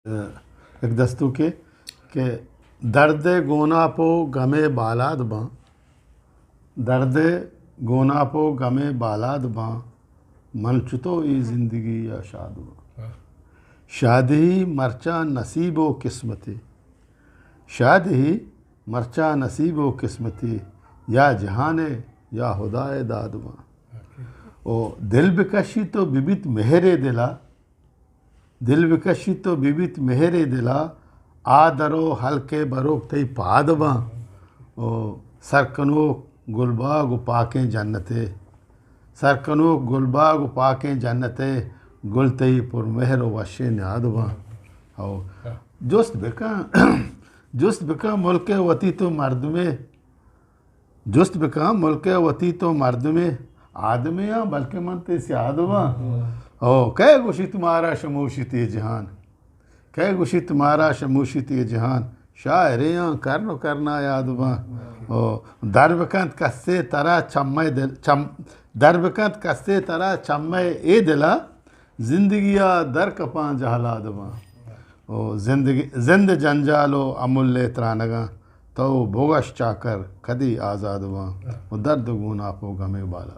एक दस्तू के दर्द गोना पो गमे बालाद बां, दर्द गोना पो गमे बालाद बां, मन चुतो ई जिंदगी या शाद बां। शादी मरचा नसीबो किस्मती, शादी मरचा नसीबो किस्मती, या जहाने या खुदाए दाद बां। ओ दिल बिकशी तो बिबित मेहरे दिला, दिल विकशी तो बिबित मेहरे दिला, आदरो हल्के बरोक तई पाद बां। ओ सरकनो गुलबाग पाकें जन्नते, सरकनो गुलबाग पाकें जन्नते, गुल तई पुरमेहर वशे न्याद बां। और जुस्त बिका मुल्क वती तो मर्द में, जुस्त बिका मुल्क वती तो मर्द में, आदमी या बल्कि मन ते सियाद बां। ओ कै गुशी तुम्हारा शमूशित ये जहान, कै गुशी तुम्हारा शमूशित ये जहान, शायरियाँ करनो करना याद बां। ओ दरबकंत कस्से तरा चम्मे दिल दरबकंत कस्से तरा चम्मे ए दिला, जिंदगिया दर कपां जहलाद बां। ओ जिंद जंजालो अमुल्ले त्रानगा, तो बोगश चाकर कदी आज़ाद बां। वो दर्द गुना पो गमे बाला।